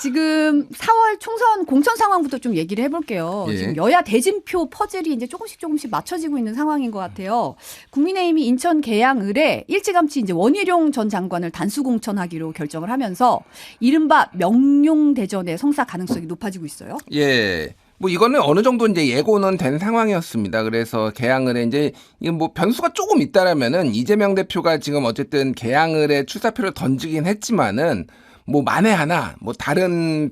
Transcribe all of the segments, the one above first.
지금 4월 총선 공천 상황부터 좀 얘기를 해볼게요. 예. 지금 여야 대진표 퍼즐이 이제 조금씩 맞춰지고 있는 상황인 것 같아요. 국민의힘이 인천 계양 을에 일찌감치 이제 원희룡 전 장관을 단수 공천하기로 결정을 하면서 이른바 명룡대전의 성사 가능성이 높아지고 있어요. 예. 뭐 이거는 어느 정도 이제 예고는 된 상황이었습니다. 그래서 계양을에 이제 이건 뭐 변수가 조금 있다라면은 이재명 대표가 지금 어쨌든 계양을에 출사표를 던지긴 했지만은 뭐 만에 하나 뭐 다른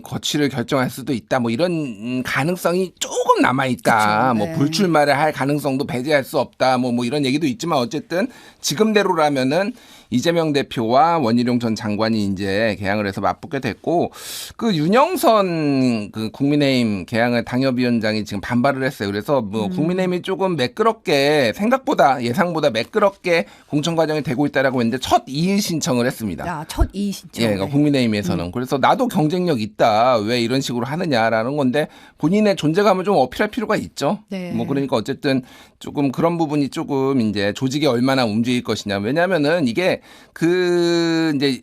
거취를 결정할 수도 있다. 뭐 이런 가능성이 조금 남아 있다. 그쵸, 뭐 네. 불출마를 할 가능성도 배제할 수 없다. 뭐 이런 얘기도 있지만 어쨌든 지금대로라면은 이재명 대표와 원희룡 전 장관이 이제 개항을 해서 맞붙게 됐고 그 윤영선 그 국민의힘 개항을 당협위원장이 지금 반발을 했어요. 그래서 뭐 국민의힘이 조금 매끄럽게 생각보다 예상보다 매끄럽게 공천 과정이 되고 있다라고 했는데 첫 이의 신청을 했습니다. 야, 첫 이의 신청. 예, 그러니까 국민의힘에서는 그래서 나도 경쟁력 있다. 왜 이런 식으로 하느냐라는 건데 본인의 존재감을 좀 어필할 필요가 있죠. 네. 뭐 그러니까 어쨌든 조금 그런 부분이 조금 이제 조직이 얼마나 움직일 것이냐. 왜냐하면은 이게 그 이제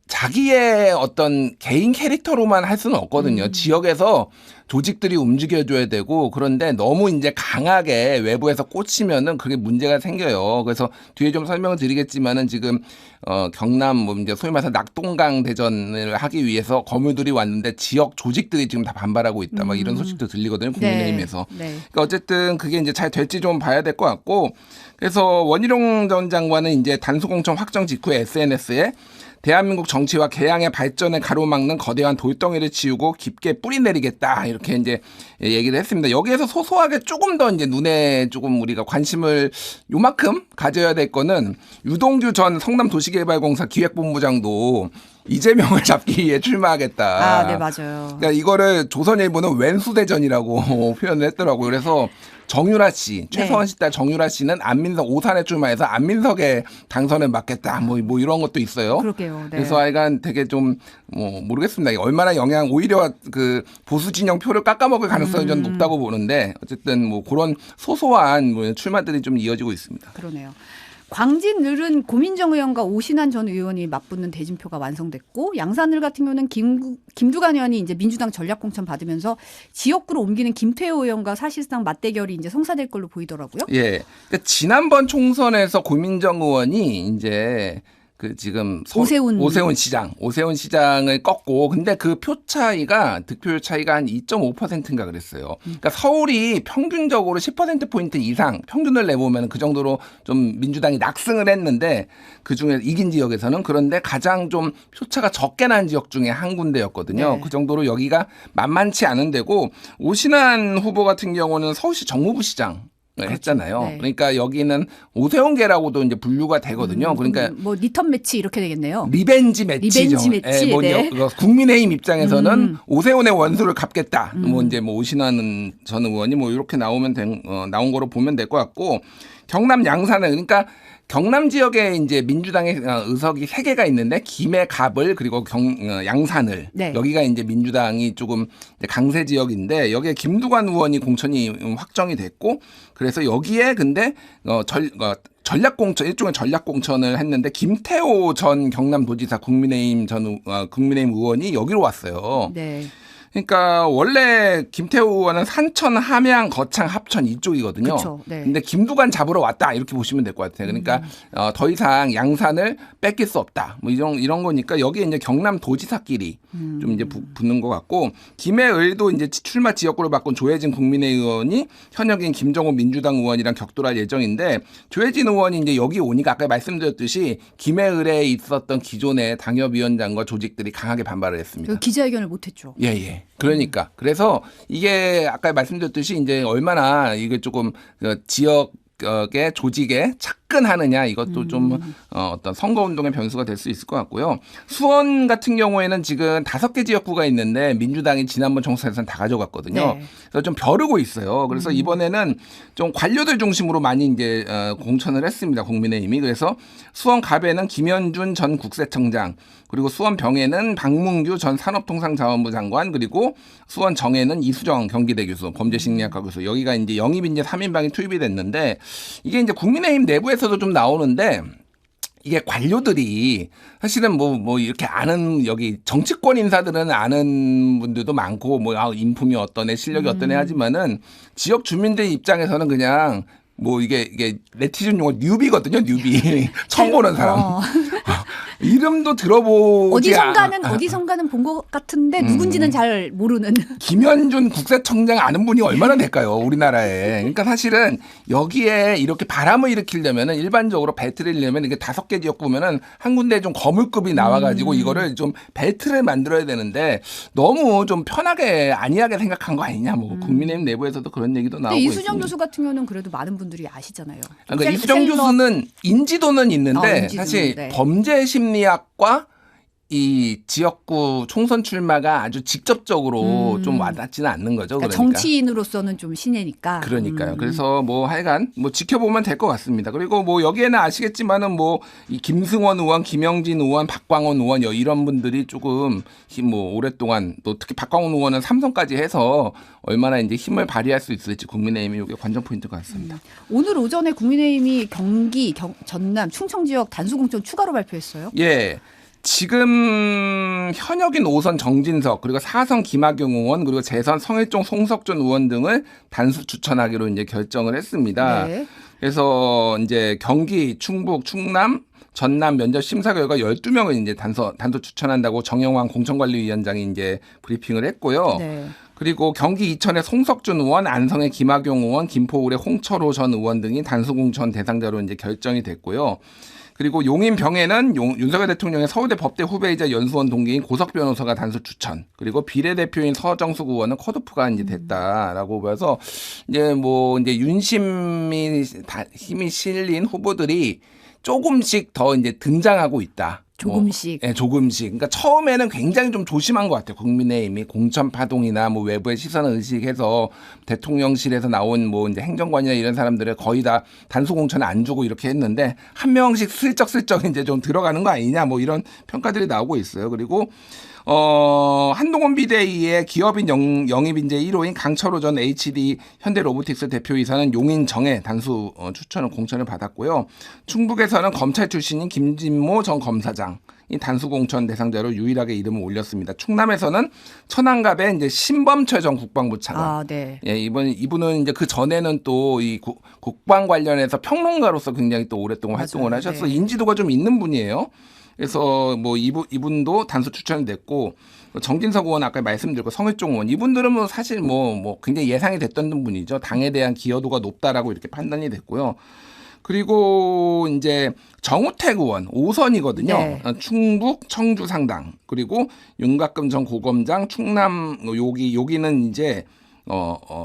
자기의 어떤 개인 캐릭터로만 할 수는 없거든요. 지역에서 조직들이 움직여줘야 되고 그런데 너무 이제 강하게 외부에서 꽂히면은 그게 문제가 생겨요. 그래서 뒤에 좀 설명을 드리겠지만은 지금 경남 뭐 이제 소위 말해서 낙동강 대전을 하기 위해서 거물들이 왔는데 지역 조직들이 지금 다 반발하고 있다. 막 이런 소식도 들리거든요. 국민의힘에서. 네. 그러니까 어쨌든 그게 이제 잘 될지 좀 봐야 될 것 같고 그래서 원희룡 전 장관은 이제 단수공천 확정 직후에 SNS에 대한민국 정치와 개항의 발전을 가로막는 거대한 돌덩이를 치우고 깊게 뿌리내리겠다 이렇게 이제 얘기를 했습니다. 여기에서 소소하게 조금 더 이제 눈에 조금 우리가 관심을 요만큼 가져야 될 거는 유동규 전 성남도시개발공사 기획본부장도 이재명을 잡기 위해 출마하겠다. 아, 네, 맞아요. 그러니까 이거를 조선일보는 왼수대전이라고 표현을 했더라고요. 그래서 정유라 씨, 최서원 씨 딸 정유라 씨는 안민석 오산에 출마해서 안민석의 당선을 막겠다. 뭐 이런 것도 있어요. 그러게요. 네. 그래서 하여간 되게 좀 모르겠습니다. 얼마나 오히려 그 보수 진영 표를 깎아먹을 가능성이 좀 높다고 보는데 어쨌든 뭐 그런 소소한 뭐 출마들이 좀 이어지고 있습니다. 그러네요. 광진 을은 고민정 의원과 오신환 전 의원이 맞붙는 대진표가 완성됐고 양산을 같은 경우는 김두관 의원이 이제 민주당 전략공천 받으면서 지역구로 옮기는 김태호 의원과 사실상 맞대결이 이제 성사될 걸로 보이더라고요. 예. 그러니까 지난번 총선에서 고민정 의원이 이제 그 지금 오세훈 시장을 꺾고 근데 그 득표율 차이가 한 2.5%인가 그랬어요. 그러니까 서울이 평균적으로 10%포인트 이상 평균을 내보면 그 정도로 좀 민주당이 낙승을 했는데 그중에 이긴 지역에서는 그런데 가장 좀 표차가 적게 난 지역 중에 한 군데였거든요. 네. 그 정도로 여기가 만만치 않은 데고 오신환 후보 같은 경우는 서울시 정무부 시장 했잖아요. 네. 그러니까 여기는 오세훈계라고도 이제 분류가 되거든요. 그러니까 뭐 리턴 매치 이렇게 되겠네요. 리벤지 매치죠. 리벤지 매치. 뭐 네. 국민의힘 입장에서는 오세훈의 원수를 갚겠다. 뭐 이제 뭐 오신환 전 의원이 뭐 이렇게 나온 거로 보면 될 것 같고 경남 양산은 그러니까 경남 지역에 이제 민주당의 의석이 3개가 있는데 김해, 갑을 그리고 양산을 네. 여기가 이제 민주당이 조금 강세 지역인데 여기에 김두관 의원이 공천이 확정이 됐고 그래서 여기에 근데 전략공천 일종의 전략공천을 했는데 김태호 전 경남도지사 국민의힘 의원이 여기로 왔어요. 네. 그러니까 원래 김태호 의원은 산천, 함양, 거창, 합천 이쪽이거든요. 그쵸, 네. 근데 김두관 잡으러 왔다 이렇게 보시면 될 것 같아요. 그러니까 더 이상 양산을 뺏길 수 없다. 뭐 이런 거니까 여기에 이제 경남 도지사끼리 좀 이제 붙는 것 같고 김해을도 이제 출마 지역구를 바꾼 조혜진 국민의힘 의원이 현역인 김정호 민주당 의원이랑 격돌할 예정인데 조혜진 의원이 이제 여기 오니까 아까 말씀드렸듯이 김해을에 있었던 기존의 당협위원장과 조직들이 강하게 반발을 했습니다. 기자회견을 못했죠. 예. 그러니까 그래서 이게 아까 말씀드렸듯이 이제 얼마나 이게 조금 지역의 조직에 착근하느냐 이것도 좀 어떤 선거운동의 변수가 될 수 있을 것 같고요. 수원 같은 경우에는 지금 5개 지역구가 있는데 민주당이 지난번 총선에서는 다 가져갔거든요. 네. 그래서 좀 벼르고 있어요. 그래서 이번에는 좀 관료들 중심으로 많이 이제 공천을 했습니다. 국민의힘이. 그래서 수원 갑에는 김현준 전 국세청장 그리고 수원 병에는 박문규 전 산업통상자원부 장관 그리고 수원 정에는 이수정 경기대 교수 범죄심리학과 교수 여기가 이제 영입 이제 3인방이 투입이 됐는데 이게 이제 국민의힘 내부에서도 좀 나오는데 이게 관료들이 사실은 뭐 이렇게 아는 여기 정치권 인사들은 아는 분들도 많고 뭐 인품이 어떠네 실력이 어떠네 하지만은 지역 주민들 입장에서는 그냥 뭐 이게 네티즌 용어 뉴비거든요. 뉴비. 처음 보는 사람. 이름도 들어보지 어디선가는 본 것 같은데 누군지는 잘 모르는. 김현준 국세청장 아는 분이 얼마나 될까요? 우리나라에. 그러니까 사실은 여기에 이렇게 바람을 일으키려면은 일반적으로 벨트를 내려면 이게 5개 지역 보면은 한 군데 좀 거물급이 나와가지고 이거를 좀 벨트를 만들어야 되는데 너무 좀 편하게 안이하게 생각한 거 아니냐. 뭐 국민의힘 내부에서도 그런 얘기도 나오고 있습니다. 이수정 교수 같은 경우는 그래도 많은 분들이 아시잖아요. 그러니까 이수정 교수는 인지도는 있는데 사실 네. 범죄 심리학과 이 지역구 총선 출마가 아주 직접적으로 좀 와닿지는 않는 거죠. 그러니까 정치인으로서는 좀 신예니까. 그러니까요. 그래서 뭐 하여간 뭐 지켜보면 될 것 같습니다. 그리고 뭐 여기에는 아시겠지만은 뭐 이 김승원 의원, 김영진 의원, 박광원 의원 이런 분들이 조금 뭐 오랫동안 또 특히 박광원 의원은 삼선까지 해서 얼마나 이제 힘을 발휘할 수 있을지 국민의힘이 이게 관전 포인트인 것 같습니다. 오늘 오전에 국민의힘이 경기, 전남, 충청 지역 단수공천 추가로 발표했어요. 예. 지금 현역인 5선 정진석 그리고 4선 김학용 의원 그리고 재선 성일종 송석준 의원 등을 단수 추천하기로 이제 결정을 했습니다. 네. 그래서 이제 경기, 충북, 충남, 전남 면접 심사 결과 12명을 이제 단수 추천한다고 정영환 공천관리위원장이 이제 브리핑을 했고요. 네. 그리고 경기 이천의 송석준 의원, 안성의 김학용 의원, 김포울의 홍철호 전 의원 등이 단수 공천 대상자로 이제 결정이 됐고요. 그리고 용인 병에는 윤석열 대통령의 서울대 법대 후배이자 연수원 동기인 고석 변호사가 단수 추천. 그리고 비례대표인 서정숙 의원은 컷오프가 이제 됐다라고 봐서 이제 뭐 이제 윤심이 힘이 실린 후보들이 조금씩 더 이제 등장하고 있다. 조금씩. 네, 조금씩. 그러니까 처음에는 굉장히 좀 조심한 것 같아요. 국민의힘이 공천 파동이나 뭐 외부의 시선을 의식해서 대통령실에서 나온 뭐 이제 행정관이나 이런 사람들을 거의 다 단수 공천을 안 주고 이렇게 했는데 한 명씩 슬쩍슬쩍 이제 좀 들어가는 거 아니냐 뭐 이런 평가들이 나오고 있어요. 그리고 한동훈 비대위의 기업인 영입인재 1호인 강철호 전 HD 현대로보틱스 대표이사는 용인정에 단수 추천을 공천을 받았고요. 충북에서는 검찰 출신인 김진모 전 검사장 이 단수 공천 대상자로 유일하게 이름을 올렸습니다. 충남에서는 천안갑의 이제 신범철 전 국방부 차관. 네. 예, 이분은 이제 그 전에는 또 이 국방 관련해서 평론가로서 굉장히 또 오랫동안 활동을 하셔서 네. 인지도가 좀 있는 분이에요. 그래서 뭐 이분도 단수 추천이 됐고 정진석 의원 아까 말씀드렸고 성일종 의원 이분들은 뭐 사실 뭐 굉장히 예상이 됐던 분이죠. 당에 대한 기여도가 높다라고 이렇게 판단이 됐고요. 그리고 이제 정우택 의원 5선이거든요. 네. 충북 청주 상당 그리고 윤곽금 전 고검장 충남 여기는 이제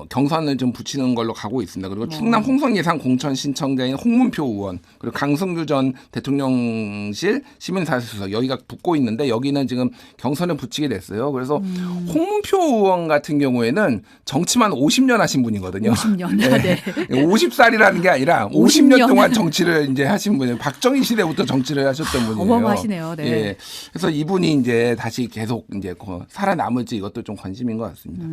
경선을 좀 붙이는 걸로 가고 있습니다. 그리고 충남 홍성 예산 공천 신청자인 홍문표 의원 그리고 강승규 전 대통령실 시민사실수석 여기가 붙고 있는데 여기는 지금 경선을 붙이게 됐어요. 그래서 홍문표 의원 같은 경우에는 정치만 50년 하신 분이거든요. 50년. 네. 50살이라는 게 아니라 50년 동안 정치를 이제 하신 분이에요. 박정희 시대부터 정치를 하셨던 분이에요. 어마어마하시네요. 네. 예. 그래서 이분이 이제 다시 계속 이제 살아남을지 이것도 좀 관심인 것 같습니다.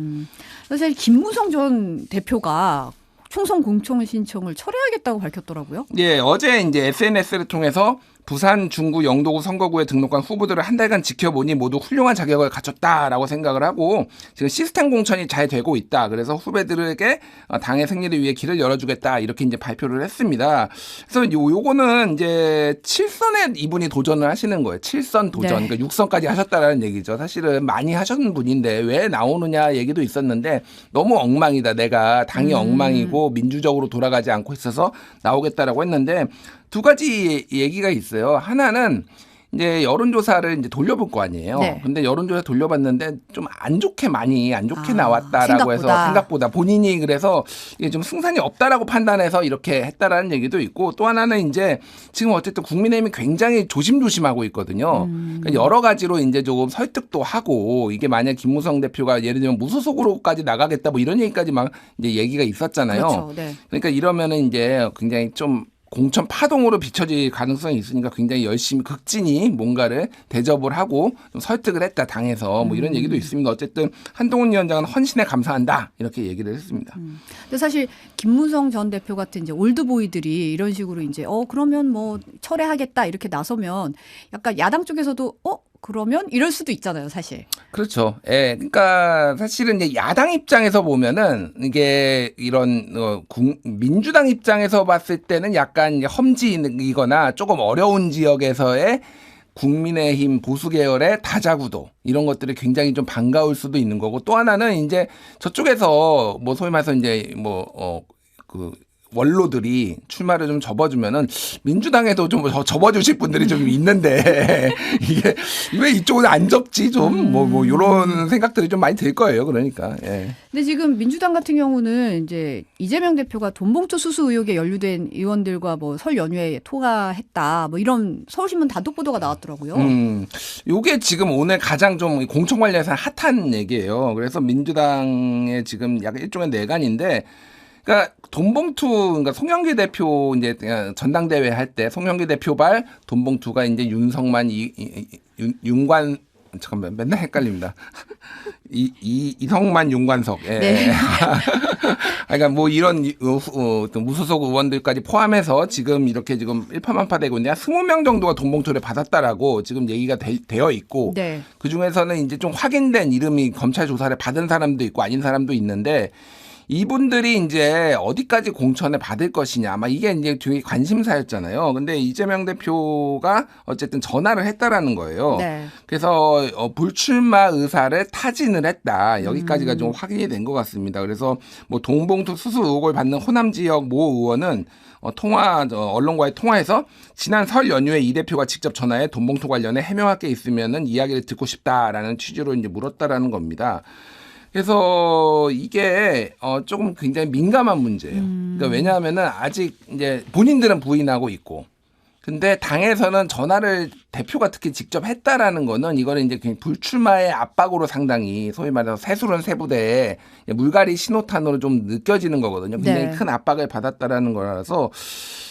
사실 김무성 전 대표가 총선 공천 신청을 철회하겠다고 밝혔더라고요. 예, 어제 이제 SNS를 통해서 부산, 중구, 영도구 선거구에 등록한 후보들을 한 달간 지켜보니 모두 훌륭한 자격을 갖췄다라고 생각을 하고 지금 시스템 공천이 잘 되고 있다. 그래서 후배들에게 당의 승리를 위해 길을 열어주겠다. 이렇게 이제 발표를 했습니다. 그래서 요거는 이제 7선에 이분이 도전을 하시는 거예요. 7선 도전. 네. 그러니까 6선까지 하셨다라는 얘기죠. 사실은 많이 하셨는 분인데 왜 나오느냐 얘기도 있었는데 너무 엉망이다. 내가 당이 엉망이고 민주적으로 돌아가지 않고 있어서 나오겠다라고 했는데 두 가지 얘기가 있어요. 하나는 이제 여론조사를 이제 돌려볼 거 아니에요. 네. 근데 여론조사 돌려봤는데 좀 안 좋게 나왔다라고 해서 생각보다 본인이 그래서 이게 좀 승산이 없다라고 판단해서 이렇게 했다라는 얘기도 있고 또 하나는 이제 지금 어쨌든 국민의힘이 굉장히 조심조심하고 있거든요. 그러니까 여러 가지로 이제 조금 설득도 하고 이게 만약 김무성 대표가 예를 들면 무소속으로까지 나가겠다 뭐 이런 얘기까지 막 이제 얘기가 있었잖아요. 그렇죠. 네. 그러니까 이러면은 이제 굉장히 좀 공천 파동으로 비춰질 가능성이 있으니까 굉장히 열심히 극진히 뭔가를 대접을 하고 좀 설득을 했다 당에서 뭐 이런 얘기도 있습니다. 어쨌든 한동훈 위원장은 헌신에 감사한다 이렇게 얘기를 했습니다. 근데 사실 김무성 전 대표 같은 이제 올드보이들이 이런 식으로 이제 그러면 뭐 철회하겠다 이렇게 나서면 약간 야당 쪽에서도 그러면 이럴 수도 있잖아요, 사실. 그렇죠. 예. 그러니까 사실은 이제 야당 입장에서 보면은 이게 이런 민주당 입장에서 봤을 때는 약간 이제 험지이거나 조금 어려운 지역에서의 국민의힘 보수 계열의 다자구도 이런 것들이 굉장히 좀 반가울 수도 있는 거고 또 하나는 이제 저쪽에서 뭐 소위 말해서 이제 원로들이 출마를 좀 접어주면은 민주당에도 좀 접어주실 분들이 좀 있는데 이게 왜 이쪽은 안 접지 좀 뭐 이런 생각들이 좀 많이 들 거예요. 그러니까. 예. 근데 지금 민주당 같은 경우는 이제 이재명 대표가 돈봉투 수수 의혹에 연루된 의원들과 뭐 설 연휴에 통화했다 뭐 이런 서울신문 단독 보도가 나왔더라고요. 요게 지금 오늘 가장 좀 공천 관련해서 핫한 얘기예요. 그래서 민주당의 지금 약간 일종의 내간인데. 그러니까 돈봉투, 그러니까 송영길 대표 이제 전당대회 할 때 송영길 대표발 돈봉투가 이제 윤석만 윤관 잠깐만 맨날 헷갈립니다. 이성만 윤관석. 예. 네. 그러니까 뭐 이런 무소속 의원들까지 포함해서 지금 이렇게 지금 일파만파되고 있는데 20명 정도가 돈봉투를 받았다라고 지금 얘기가 되어 있고 네. 그 중에서는 이제 좀 확인된 이름이 검찰 조사를 받은 사람도 있고 아닌 사람도 있는데. 이분들이 이제 어디까지 공천을 받을 것이냐. 아마 이게 이제 되게 관심사였잖아요. 근데 이재명 대표가 어쨌든 전화를 했다라는 거예요. 네. 그래서 불출마 의사를 타진을 했다. 여기까지가 좀 확인이 된 것 같습니다. 그래서 뭐 동봉투 수수 의혹을 받는 호남 지역 모 의원은 언론과의 통화에서 지난 설 연휴에 이 대표가 직접 전화해 돈봉투 관련해 해명할 게 있으면은 이야기를 듣고 싶다라는 취지로 이제 물었다라는 겁니다. 그래서 이게 조금 굉장히 민감한 문제예요. 그러니까 왜냐하면은 아직 이제 본인들은 부인하고 있고, 근데 당에서는 전화를 대표가 특히 직접 했다라는 거는 이거는 이제 그냥 불출마의 압박으로 상당히 소위 말해서 새수론 세부대에 물갈이 신호탄으로 좀 느껴지는 거거든요. 굉장히 네. 큰 압박을 받았다라는 거라서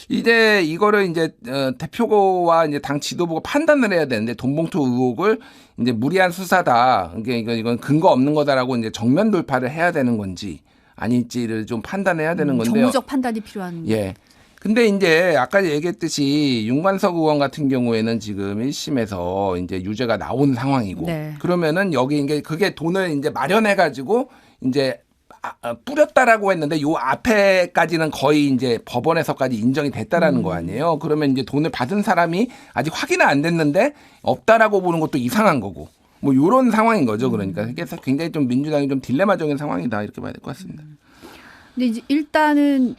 이제 이거를 이제 대표와 이제 당 지도부가 판단을 해야 되는데 돈봉투 의혹을 이제 무리한 수사다. 이건 근거 없는 거다라고 이제 정면 돌파를 해야 되는 건지 아닐지를 좀 판단해야 되는 건데요. 정무적 판단이 필요한. 예. 근데 이제 아까 얘기했듯이 윤관석 의원 같은 경우에는 지금 1심에서 이제 유죄가 나온 상황이고 네. 그러면은 여기 이게 그게 돈을 이제 마련해 가지고 이제 뿌렸다라고 했는데 요 앞에까지는 거의 이제 법원에서까지 인정이 됐다라는 거 아니에요. 그러면 이제 돈을 받은 사람이 아직 확인은 안 됐는데 없다라고 보는 것도 이상한 거고. 뭐 요런 상황인 거죠. 그러니까 그래서 굉장히 좀 민주당이 좀 딜레마적인 상황이다 이렇게 봐야 될 것 같습니다. 근데 이제 일단은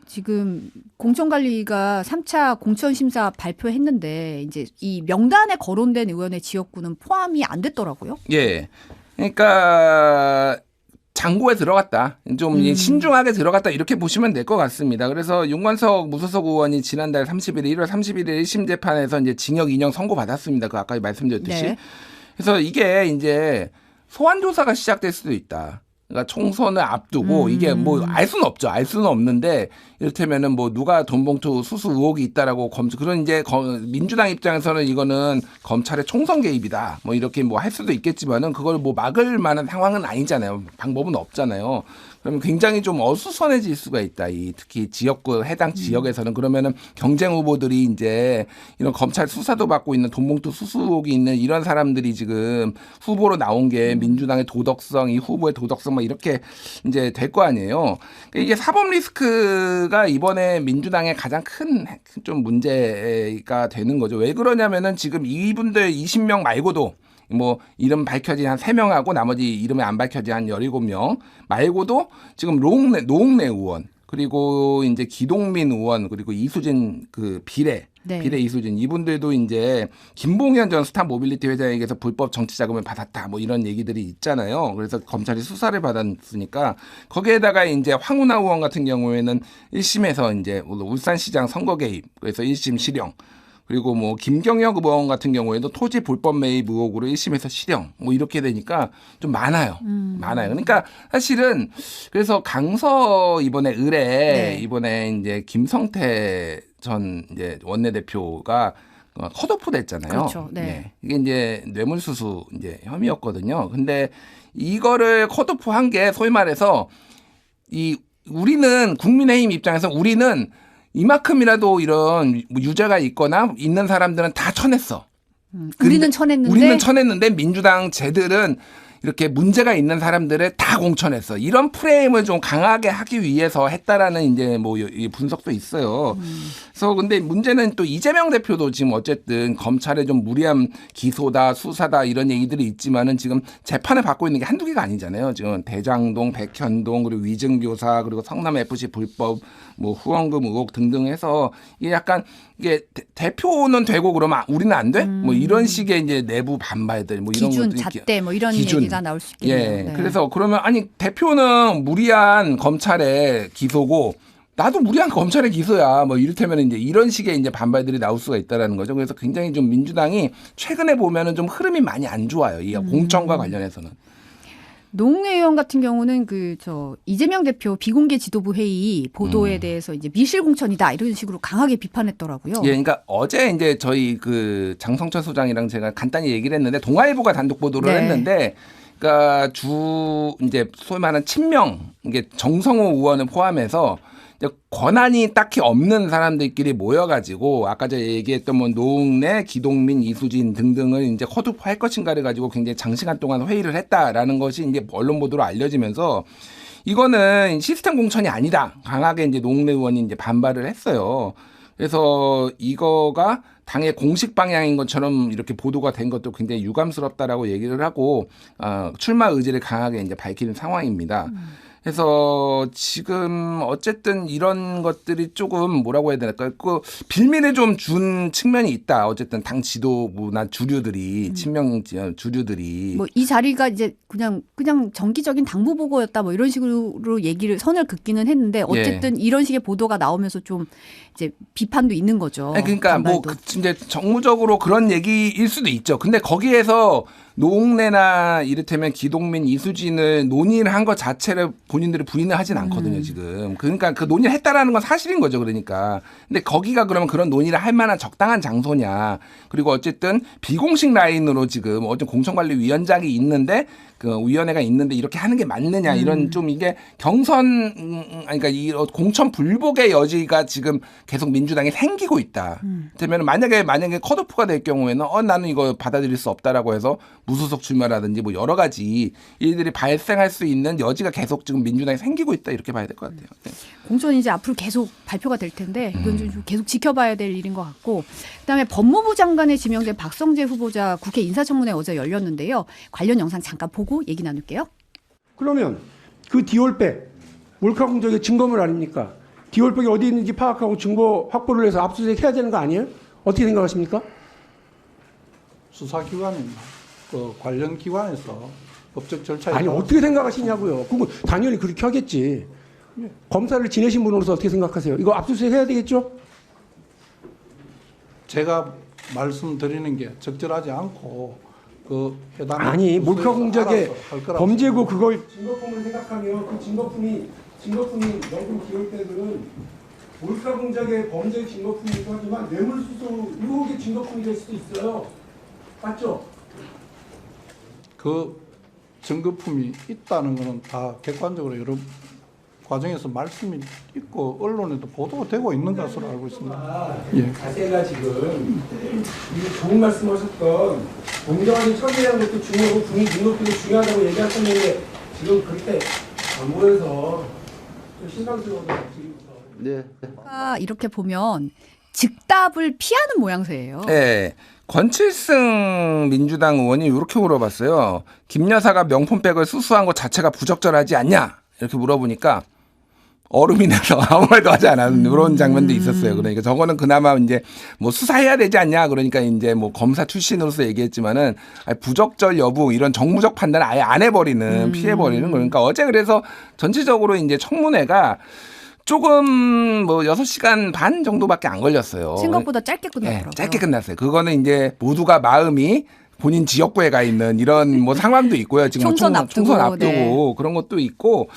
지금 공천관리가 3차 공천심사 발표했는데 이제 이 명단에 거론된 의원의 지역구는 포함이 안 됐더라고요. 예. 그러니까 장고에 들어갔다. 좀 신중하게 들어갔다 이렇게 보시면 될 것 같습니다. 그래서 윤관석 무소속 의원이 지난달 1월 31일 1심 재판에서 이제 징역 2년 선고받았습니다. 그 아까 말씀드렸듯이. 네. 그래서 이게 이제 소환 조사가 시작될 수도 있다. 그러니까 총선을 앞두고 이게 뭐 알 수는 없죠. 알 수는 없는데 이를테면은 뭐 누가 돈봉투 수수 의혹이 있다라고 그런 이제 민주당 입장에서는 이거는 검찰의 총선 개입이다. 뭐 이렇게 뭐 할 수도 있겠지만은 그걸 뭐 막을 만한 상황은 아니잖아요. 방법은 없잖아요. 그러면 굉장히 좀 어수선해질 수가 있다. 특히 지역구 해당 지역에서는 그러면은 경쟁 후보들이 이제 이런 검찰 수사도 받고 있는 돈봉투 수수 의혹이 있는 이런 사람들이 지금 후보로 나온 게 민주당의 도덕성, 이 후보의 도덕성 막 이렇게 이제 될 거 아니에요. 이게 사법 리스크가 이번에 민주당의 가장 큰 좀 문제가 되는 거죠. 왜 그러냐면은 지금 이분들 20명 말고도 뭐 이름 밝혀진 한 3명하고 나머지 이름이 안 밝혀진 한 17명 말고도 지금 노웅래 의원 그리고 이제 기동민 의원 그리고 이수진 비례 이수진 이분들도 이제 김봉현 전 스타 모빌리티 회장에게서 불법 정치 자금을 받았다 뭐 이런 얘기들이 있잖아요. 그래서 검찰이 수사를 받았으니까 거기에다가 이제 황운하 의원 같은 경우에는 1심에서 이제 울산시장 선거 개입 그래서 1심 실형 그리고 뭐 김경혁 의원 같은 경우에도 토지 불법 매입 의혹으로 1심에서 실형 뭐 이렇게 되니까 좀 많아요. 많아요. 그러니까 사실은 그래서 강서 이번에 네. 이번에 이제 김성태 전 이제 원내대표가 컷오프 됐잖아요. 그렇죠. 네. 이게 이제 뇌물수수 이제 혐의였거든요. 근데 이거를 컷오프 한 게 소위 말해서 우리는 국민의힘 입장에서 우리는 이만큼이라도 이런 유죄가 있거나 있는 사람들은 다 쳐냈어. 우리는 쳐냈는데 민주당 쟤들은 이렇게 문제가 있는 사람들을 다 공천했어. 이런 프레임을 좀 강하게 하기 위해서 했다라는 이제 뭐 이 분석도 있어요. 그래서 근데 문제는 또 이재명 대표도 지금 어쨌든 검찰의 좀 무리한 기소다 수사다 이런 얘기들이 있지만은 지금 재판을 받고 있는 게 한두 개가 아니잖아요. 지금 대장동, 백현동 그리고 위증교사 그리고 성남 FC 불법 뭐 후원금 의혹 등등 해서 이게 약간 이게 대표는 되고 그러면 우리는 안 돼? 뭐 이런 식의 이제 내부 반발들 뭐 이런 기준 것도 잣대 뭐 이런 얘기가 나올 수 있겠네요. 예. 네. 그래서 그러면 아니 대표는 무리한 검찰의 기소고 나도 무리한 검찰의 기소야. 뭐 이를테면 이제 이런 식의 이제 반발들이 나올 수가 있다라는 거죠. 그래서 굉장히 좀 민주당이 최근에 보면은 좀 흐름이 많이 안 좋아요. 이 공천과 관련해서는. 노웅래 의원 같은 경우는 이재명 대표 비공개 지도부 회의 보도에 대해서 이제 미실 공천이다 이런 식으로 강하게 비판했더라고요. 예, 그러니까 어제 이제 저희 그 장성철 소장이랑 제가 간단히 얘기를 했는데 동아일보가 단독 보도를 네. 했는데, 그러니까 이제 소위 말하는 친명 이게 정성호 의원을 포함해서 권한이 딱히 없는 사람들끼리 모여가지고 아까 제가 얘기했던 뭐 노웅래, 기동민, 이수진 등등을 이제 컷오프 할 것인가를 가지고 굉장히 장시간 동안 회의를 했다라는 것이 이제 언론 보도로 알려지면서 이거는 시스템 공천이 아니다. 강하게 이제 노웅래 의원이 이제 반발을 했어요. 그래서 이거가 당의 공식 방향인 것처럼 이렇게 보도가 된 것도 굉장히 유감스럽다라고 얘기를 하고 출마 의지를 강하게 이제 밝히는 상황입니다. 그래서 지금 어쨌든 이런 것들이 조금 뭐라고 해야 될까요? 그 빌미를 좀 준 측면이 있다. 어쨌든 당 지도부나 주류들이 친명 주류들이 뭐 이 자리가 이제 그냥 정기적인 당부 보고였다 뭐 이런 식으로 선을 긋기는 했는데 어쨌든 이런 식의 보도가 나오면서 좀 이제 비판도 있는 거죠. 아니, 그러니까 반발도. 뭐 이제 정무적으로 그런 얘기일 수도 있죠. 근데 거기에서 노웅래나 이를테면 기동민, 이수진을 논의를 한 것 자체를 본인들이 부인을 하진 않거든요, 지금. 그러니까 그 논의를 했다라는 건 사실인 거죠, 그러니까. 근데 거기가 그러면 그런 논의를 할 만한 적당한 장소냐. 그리고 어쨌든 비공식 라인으로 지금 어쨌든 공천관리위원장이 있는데 그 위원회가 있는데 이렇게 하는 게 맞느냐 이런 좀 이게 그러니까 이 공천 불복의 여지가 지금 계속 민주당에 생기고 있다. 그러면 만약에 컷오프가 될 경우에는 나는 이거 받아들일 수 없다라고 해서 무소속 출마라든지 뭐 여러 가지 일들이 발생할 수 있는 여지가 계속 지금 민주당에 생기고 있다 이렇게 봐야 될 것 같아요. 네. 공천이 이제 앞으로 계속 발표가 될 텐데 이건 좀 계속 지켜봐야 될 일인 것 같고, 그다음에 법무부 장관에 지명된 박성재 후보자 국회 인사청문회 어제 열렸는데요. 관련 영상 잠깐 보고 얘기 나눌게요. 그러면 그 디올백 몰카 공작의 증거물 아닙니까? 디올백이 어디 있는지 파악하고 증거 확보를 해서 압수수색 해야 되는 거 아니에요? 어떻게 생각하십니까? 수사기관이나 그 관련 기관에서 법적 절차에 아니 어떻게 생각하시냐고요. 그거 당연히 그렇게 하겠지. 검사를 지내신 분으로서 어떻게 생각하세요? 이거 압수수색 해야 되겠죠? 제가 말씀드리는 게 적절하지 않고 그 해당 아니 몰카 공작의 범죄고 그 그걸 증거품을 생각하면 그 증거품이 명품 디올백은 몰카 공작의 범죄 증거품이기도 하지만 뇌물수수 의혹의 증거품이 될 수도 있어요. 맞죠? 그 증거품이 있다는 것은 다 객관적으로 여러 과정에서 말씀이 있고 언론에도 보도가 되고 있는 것으로 알고 있습니다. 예. 자세가 지금 이 좋은 말씀하셨던 공정하게 처리하는 것도 중요하고 분위 능력도 중요하다고 얘기하셨는데 지금 그때 안 보여서 좀 실망스러워서 지금부터. 네. 이렇게 보면 즉답을 피하는 모양새예요. 네. 권칠승 민주당 의원이 이렇게 물어봤어요. 김 여사가 명품백을 수수한 것 자체가 부적절하지 않냐? 이렇게 물어보니까 얼음이 나서 아무 말도 하지 않았는 그런 장면도 있었어요. 그러니까 저거는 그나마 이제 뭐 수사해야 되지 않냐? 그러니까 이제 뭐 검사 출신으로서 얘기했지만은 부적절 여부 이런 정무적 판단을 아예 안 해버리는 피해버리는 그러니까 어제 그래서 전체적으로 이제 청문회가 조금 뭐 6시간 반 정도밖에 안 걸렸어요. 생각보다 짧게 끝났더라고요. 네, 짧게 끝났어요. 그거는 이제 모두가 마음이 본인 지역구에 가 있는 이런 뭐 상황도 있고요. 지금 총선 총선 앞두고, 앞두고 네. 그런 것도 있고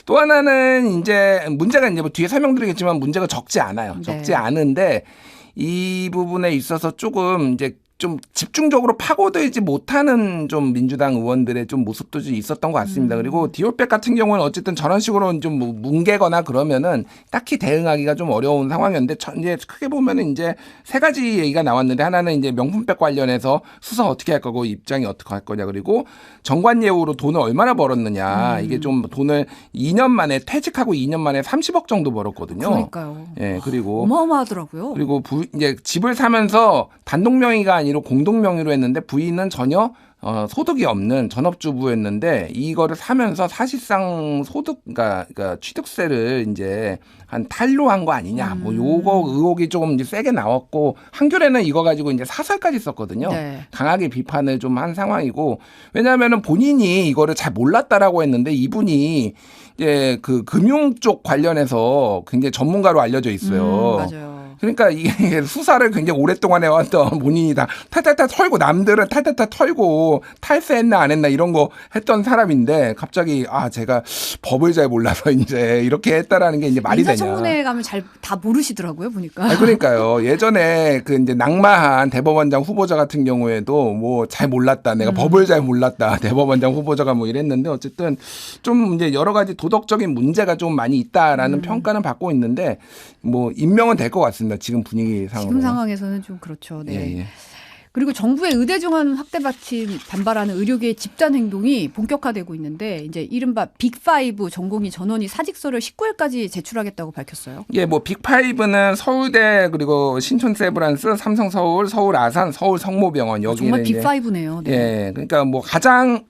또 하나는 이제 문제가 이제 뭐 뒤에 설명드리겠지만 문제가 적지 않아요. 네. 적지 않은데 이 부분에 있어서 조금 이제 좀 집중적으로 파고들지 못하는 좀 민주당 의원들의 좀 모습도 좀 있었던 것 같습니다. 그리고 디올백 같은 경우는 어쨌든 저런 식으로 좀 뭉개거나 그러면은 딱히 대응하기가 좀 어려운 상황이었는데 이제 크게 보면은 이제 세 가지 얘기가 나왔는데 하나는 이제 명품백 관련해서 수사 어떻게 할 거고 입장이 어떻게 할 거냐 그리고 정관 예우로 돈을 얼마나 벌었느냐 이게 좀 돈을 2년 만에 퇴직하고 2년 만에 30억 정도 벌었거든요. 그러니까요. 예, 그리고 어마어마하더라고요. 그리고 이제 집을 사면서 단독 명의가 아니라 공동 명의로 했는데 부인은 전혀 소득이 없는 전업주부였는데 이거를 사면서 사실상 그러니까 취득세를 이제 한 탈루한 거 아니냐. 뭐 요거 의혹이 조금 이제 세게 나왔고 한겨레는 이거 가지고 이제 사설까지 썼거든요. 네. 강하게 비판을 좀 한 상황이고 왜냐하면은 본인이 이거를 잘 몰랐다라고 했는데 이분이 이제 그 금융 쪽 관련해서 굉장히 전문가로 알려져 있어요. 맞아요. 그러니까 이게 수사를 굉장히 오랫동안 해왔던 본인이 다 탈탈탈 털고 남들은 탈탈탈 털고 탈세했나 안 했나 이런 거 했던 사람인데 갑자기 제가 법을 잘 몰라서 이제 이렇게 했다라는 게 이제 말이 되냐. 인사청문회 가면 잘 다 모르시더라고요 보니까. 그러니까요. 예전에 그 이제 낙마한 대법원장 후보자 같은 경우에도 뭐 잘 몰랐다. 내가 법을 잘 몰랐다. 대법원장 후보자가 뭐 이랬는데 어쨌든 좀 이제 여러 가지 도덕적인 문제가 좀 많이 있다라는 평가는 받고 있는데 뭐 임명은 될 것 같습니다. 지금 분위기상으로. 지금 상황에서는 좀 그렇죠. 네. 예. 그리고 정부의 의대 정원 확대 받침 반발하는 의료계의 집단 행동이 본격화되고 있는데 이제 이른바 빅5 전공의 전원이 사직서를 19일까지 제출하겠다고 밝혔어요. 예, 뭐 빅5는 서울대 그리고 신촌 세브란스, 삼성 서울, 서울 아산, 서울 성모병원 여기는 정말 빅5네요. 네. 예, 그러니까 뭐 가장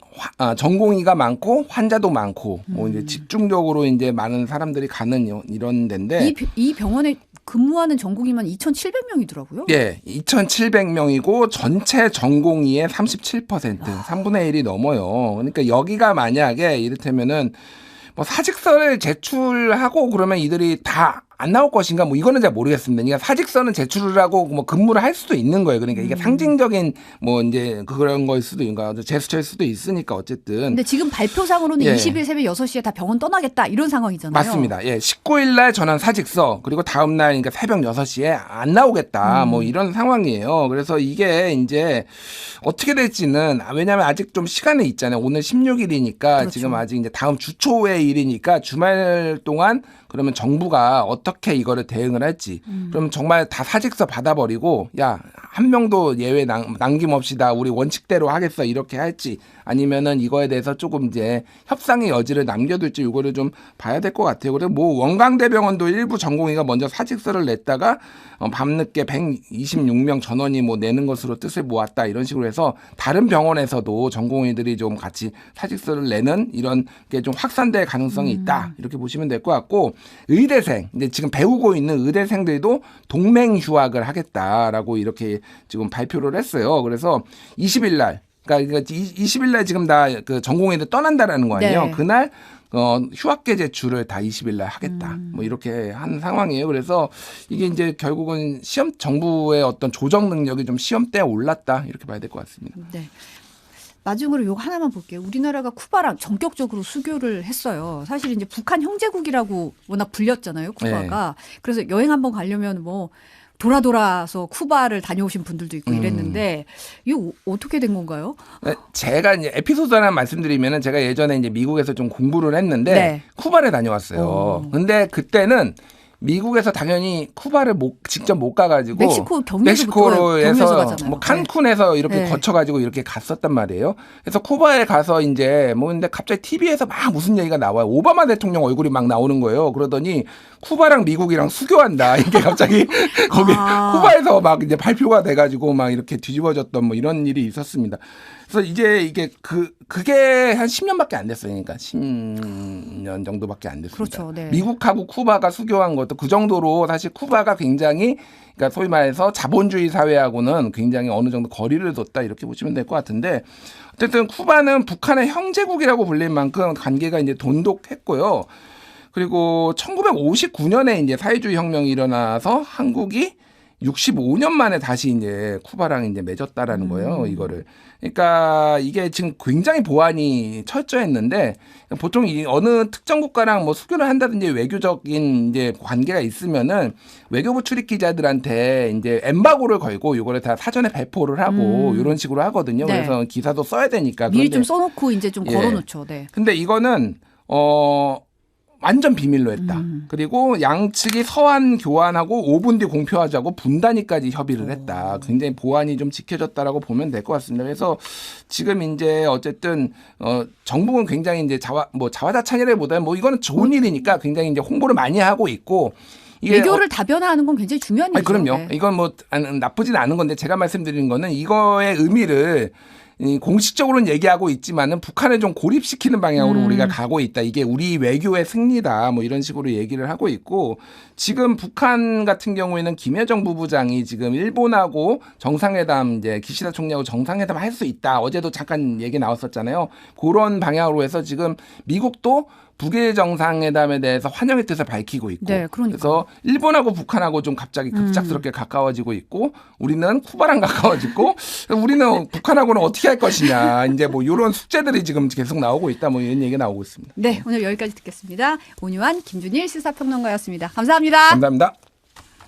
전공의가 많고 환자도 많고 뭐 이제 집중적으로 이제 많은 사람들이 가는 이런 데인데 이 병원에 근무하는 전공의만 2,700명이더라고요. 예, 2,700명이고 전체 전공의의 37%, 3분의 1이 넘어요. 그러니까 여기가 만약에 이를테면은 뭐 사직서를 제출하고 그러면 이들이 다 안 나올 것인가 뭐 이거는 잘 모르겠습니다. 그러니까 사직서는 제출을 하고 뭐 근무를 할 수도 있는 거예요. 그러니까 이게 상징적인 뭐 이제 그런 거일 수도 있는가 제스처일 수도 있으니까 어쨌든. 근데 지금 발표상으로는 예. 20일 새벽 6시에 다 병원 떠나겠다 이런 상황이잖아요. 맞습니다. 예, 19일 날 전환 사직서 그리고 다음 날 그러니까 새벽 6시에 안 나오겠다. 뭐 이런 상황이에요. 그래서 이게 이제 어떻게 될지는 왜냐하면 아직 좀 시간이 있잖아요. 오늘 16일이니까 그렇죠. 지금 아직 이제 다음 주 초의 일이니까 주말 동안 그러면 정부가 어떻게 이거를 대응을 할지 그럼 정말 다 사직서 받아버리고 야, 한 명도 예외 남김없이 다 우리 원칙대로 하겠어 이렇게 할지 아니면은 이거에 대해서 조금 이제 협상의 여지를 남겨둘지 이거를 좀 봐야 될 것 같아요. 그리고 뭐 원광대병원도 일부 전공의가 먼저 사직서를 냈다가 밤늦게 126명 전원이 뭐 내는 것으로 뜻을 모았다 이런 식으로 해서 다른 병원에서도 전공의들이 좀 같이 사직서를 내는 이런 게 좀 확산될 가능성이 있다 이렇게 보시면 될 것 같고 의대생 이제 지금 배우고 있는 의대생들도 동맹 휴학을 하겠다라고 이렇게 지금 발표를 했어요. 그래서 20일 날 그러니까 20일 날 지금 다 그 전공의들 떠난다라는 거 아니에요. 네. 그날 휴학계 제출을 다 20일 날 하겠다. 뭐 이렇게 한 상황이에요. 그래서 이게 이제 결국은 정부의 어떤 조정 능력이 좀 시험대에 올랐다. 이렇게 봐야 될 것 같습니다. 네. 마지막으로 요거 하나만 볼게요. 우리나라가 쿠바랑 전격적으로 수교를 했어요. 사실 이제 북한 형제국이라고 워낙 불렸잖아요. 쿠바가. 그래서 여행 한번 가려면 뭐 돌아서 쿠바를 다녀오신 분들도 있고 이랬는데 이거 어떻게 된 건가요? 제가 이제 에피소드 하나 말씀드리면은 제가 예전에 이제 미국에서 좀 공부를 했는데 네. 쿠바를 다녀왔어요. 근데 그때는 미국에서 당연히 쿠바를 직접 못 가가지고 멕시코로 멕시코로에서 가잖아요. 뭐 칸쿤에서 이렇게 네. 거쳐가지고 이렇게 갔었단 말이에요. 그래서 쿠바에 가서 이제 뭐 근데 갑자기 TV에서 막 무슨 얘기가 나와요. 오바마 대통령 얼굴이 막 나오는 거예요. 그러더니 쿠바랑 미국이랑 수교한다. 이게 갑자기 거기 쿠바에서 막 이제 발표가 돼가지고 막 이렇게 뒤집어졌던 뭐 이런 일이 있었습니다. 그래서 이제 이게 그게 한 10년밖에 안 됐어요. 그러니까 10년 정도밖에 안 됐습니다. 그렇죠. 네. 미국하고 쿠바가 수교한 것도 그 정도로 사실 쿠바가 굉장히 그러니까 소위 말해서 자본주의 사회하고는 굉장히 어느 정도 거리를 뒀다 이렇게 보시면 될 것 같은데 어쨌든 쿠바는 북한의 형제국이라고 불릴 만큼 관계가 이제 돈독했고요. 그리고 1959년에 이제 사회주의 혁명이 일어나서 한국이 65년 만에 다시 이제 쿠바랑 이제 맺었다라는 거예요, 이거를. 그러니까 이게 지금 굉장히 보안이 철저했는데 보통 이 어느 특정 국가랑 뭐 수교를 한다든지 외교적인 이제 관계가 있으면은 외교부 출입 기자들한테 이제 엠바고를 걸고 이거를 다 사전에 배포를 하고 이런 식으로 하거든요. 네. 그래서 기사도 써야 되니까. 미리 그런데 좀 써놓고 이제 좀 예. 걸어놓죠. 네. 근데 이거는 완전 비밀로 했다. 그리고 양측이 서한 교환하고 5분 뒤 공표하자고 분단위까지 협의를 했다. 굉장히 보안이 좀 지켜졌다라고 보면 될 것 같습니다. 그래서 지금 이제 어쨌든 정부는 굉장히 이제 자화자찬이라기보다는 뭐 이거는 좋은 일이니까 굉장히 이제 홍보를 많이 하고 있고 이게 외교를 다변화하는 건 굉장히 중요한 일이죠. 그럼요. 네. 이건 뭐 나쁘진 않은 건데 제가 말씀드리는 거는 이거의 의미를 공식적으로는 얘기하고 있지만은 북한을 좀 고립시키는 방향으로 우리가 가고 있다. 이게 우리 외교의 승리다. 뭐 이런 식으로 얘기를 하고 있고 지금 북한 같은 경우에는 김여정 부부장이 지금 일본하고 정상회담 이제 기시다 총리하고 정상회담 할 수 있다. 어제도 잠깐 얘기 나왔었잖아요. 그런 방향으로 해서 지금 미국도 북일 정상회담에 대해서 환영의 뜻을 밝히고 있고 네, 그러니까요. 그래서 일본하고 북한하고 좀 갑자기 급작스럽게 가까워지고 있고 우리는 쿠바랑 가까워지고 우리는 북한하고는 어떻게 할 것이냐 이제 뭐 이런 숙제들이 지금 계속 나오고 있다 뭐 이런 얘기가 나오고 있습니다. 네, 오늘 여기까지 듣겠습니다. 온유한 김준일 시사평론가였습니다. 감사합니다. 감사합니다.